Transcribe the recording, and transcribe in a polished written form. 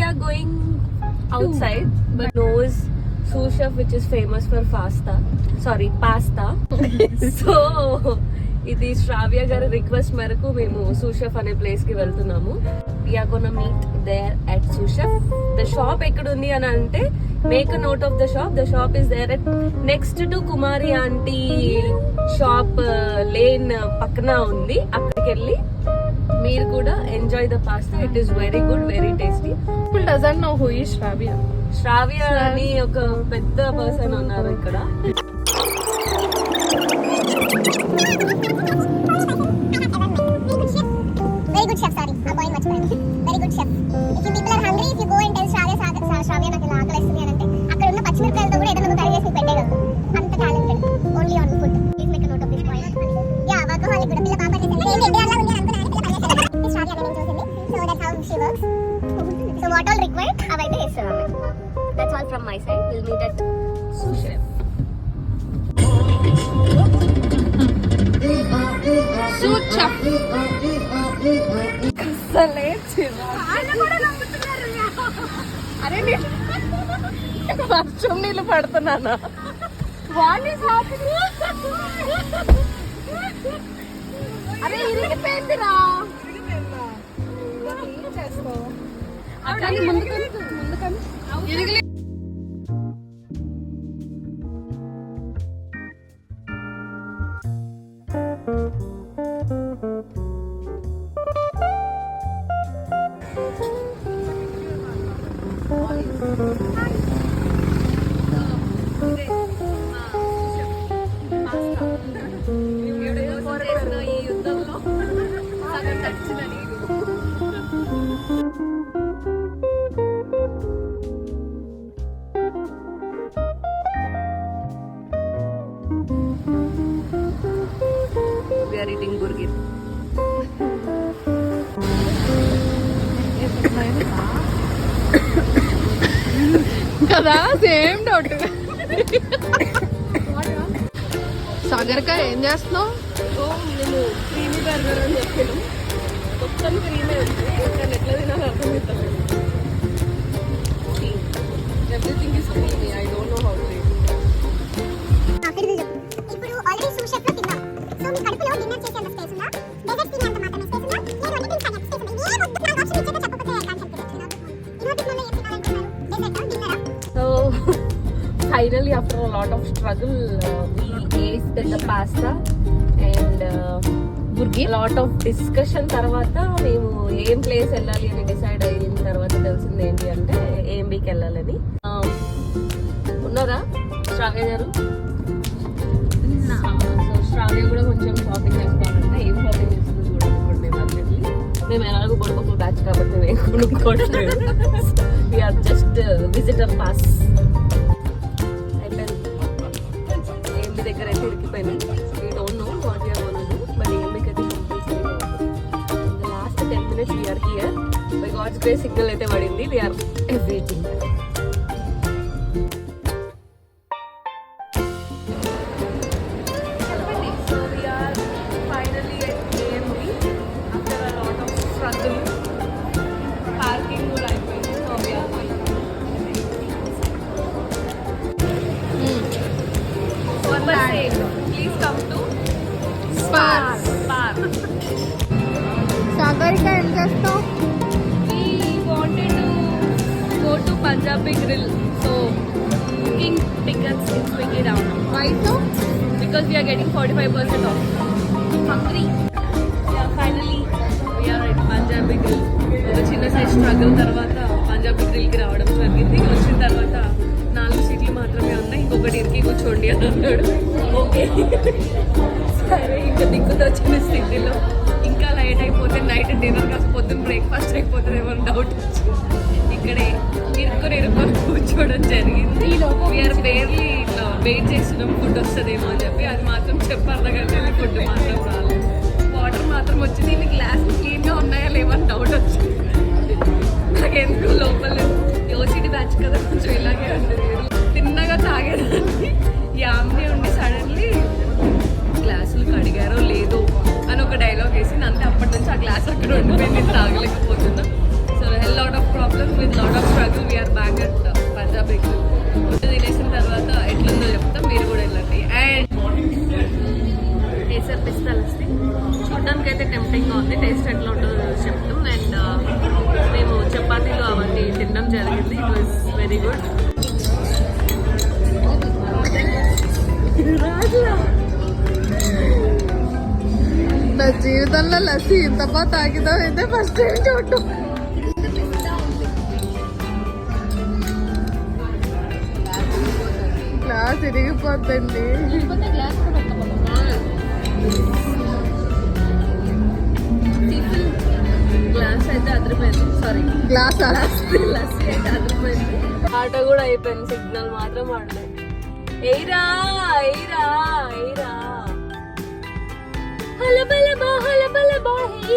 are going outside, but knows sous chef which is famous for pasta. So ఇది శ్రావ్య గారి request మేరకు మేము సూస్ chef అనే ప్లేస్ కి వెళ్తున్నాము. We are gonna meet there at sous chef. The shop ఎక్కడ ఉంది అని అంటే make a note of the shop. The shop is there at next to Kumari aunty shop lane పక్కన ఉంది. అక్కడికి వెళ్ళి మీరు కూడా enjoy the pasta. It is very good, very tasty. People doesn't know who is Shravya. శ్రావ్య అని ఒక పెద్ద person ఉన్నారు ఇక్కడ. Very good chef, sorry. I'm going much better. Very good chef. If you people are hungry, if you go and tell Shravya నాకు ఇలా ఆకలిస్తుంది అని అంటే అక్కడ ఉన్న పచ్చిమిరపకాయలతో కూడా ఏదైనా కర్రీ చేసి పెట్టేయగలరు. అంత talented. Only on food. Please make a note of this point. Yeah, workaholic కూడా పిల్ల పాప చేసింది. నేను ఇండియాలో ఉంది అనుకున్నాను పిల్ల పని చేసింది. Shravya నేను చూసింది. So that's how she works. So what all required అవైతే చేస్తాను. That's all from my side. We'll meet at sous chef. Sous chef. అరే వర్షం నీళ్ళు పడుతున్నానా? అరే ఇరిగిపోయిందిరా. ఇరిగి We are eating burger. కదా సేమ్ డౌట్. సాగర్ కా ఏం చేస్తున్నావు? సో మేము క్రీమీ బర్గర్ అని చెప్పాను. మొత్తం క్రీమే ఉంది. ఇంకా ఎట్లా తినాలో అర్థమవుతుంది. Everything is creamy. I don't know how to eat. ఇప్పుడు ఆల్రెడీ సూస్ చెఫ్ లో తిన్నాం. సో మీ కడుపులో డిన్నర్ చేసే అంత స్పేస్ ఉందా? డెజర్ట్ తినే అంత మాత్రమే స్పేస్ ఉందా? లేదు అంటే తినే అంత స్పేస్ ఉందా? ఏ వద్దు నాకు ఆప్షన్ ఇచ్చేదో చెప్పకపోతే కాన్సెప్ట్ తెలియదు. ఇన్నోటి ఏం తినాలనుకుంటున్నారు? Dessert డిన్నరా? So finally after a lot of struggle we ate the pasta and burger. lot of discussion తర్వాత మేము ఏం ప్లేస్ వెళ్ళాలి అని డిసైడ్ అయిన తర్వాత తెలిసింది ఏంటి అంటే ఏఎంబీకి వెళ్ళాలని. ఉన్నారా శ్రావ్య గారు? సో శ్రావ్య కూడా కొంచెం షాపింగ్ చేసుకోవాలంటే ఏం షాపింగ్ చేస్తుందో చూడాలి. మేము అన్నింటినీ మేము ఎలాగో బొడపక్క బ్యాచ్ కాబట్టి మేము కొనుక్కోవట్లేదు. We are just visitor pass. AMB దగ్గర అయితే ఇరికిపోయినాయి. We don't know what you are gonna do, but ఏఎంబీకి అయితే last 10 minutes we are here. By god's grace signal అయితే పడింది. We are waiting. Please come to Spark. Sagarika ఏం చేస్తావు? We wanted to go to Punjabi Grill, so booking tickets in Swiggy down. Why so? Because we are getting 45% off. Hungry. Yeah, finally we are at Punjabi Grill. ఒక చిన్న size struggle తర్వాత పంజాబీ గ్రిల్కి రావడం జరిగింది. వచ్చిన తర్వాత 4 సీట్లు మాత్రమే ఉన్నాయి. ఇంకొకటి ఇరికి కూర్చోండి అని అన్నాడు. ఓకే సరే ఇంకా దిక్కుతో వచ్చిన స్థితిలో ఇంకా లైట్ అయిపోతే నైట్ డిన్నర్ కాస్త పొద్దున్న బ్రేక్ఫాస్ట్ అయిపోతుందేమో డౌట్ వచ్చి ఇక్కడే ఇరుక్కొని కూర్చోవడం జరిగింది. వీఆర్ బేర్లీ ఇట్లా వెయిట్ చేస్తున్నాం ఫుడ్ వస్తుందేమో అని చెప్పి. అది మాత్రం చెప్పారు ఫుడ్ మాత్రం రాలేదు. వాటర్ మాత్రం వచ్చింది. ఇన్ని గ్లాసులు క్లీన్గా ఉన్నాయా లేవని డౌట్ వచ్చింది. నాకెందుకు లోపల యోసిటీ బ్యాచ్ కదా కొంచెం ఇలాగే ఉంటుంది. తిన్నగా తాగేదాన్ని యామ్ని ఉండి సడన్లీ గ్లాసులు కడిగారో లేదో అని ఒక డైలాగ్ వేసింది. అంతే అప్పటి నుంచి ఆ గ్లాస్ అక్కడ ఉండిపోయింది. తాగలేకపోతున్నా. So hell lot of problem with lot of very good. నా జీవితంలో లస్సీ ఇంత బాగా తాగిదా అయితే ఫస్ట్ టైం చూడటం. గ్లాస్ ఇరిగిపోద్దండి. గ్లాస్ అయితే అదిరిపోయింది. సారీ, గ్లాస్ లస్సీ అయితే అదిరిపోయింది. ఆటో కూడా అయిపోయింది, సిగ్నల్ మాత్రం వాడలేదు. ఎయిరా ఎయిరా ఎయిరా హలబలబా హలబలబా హే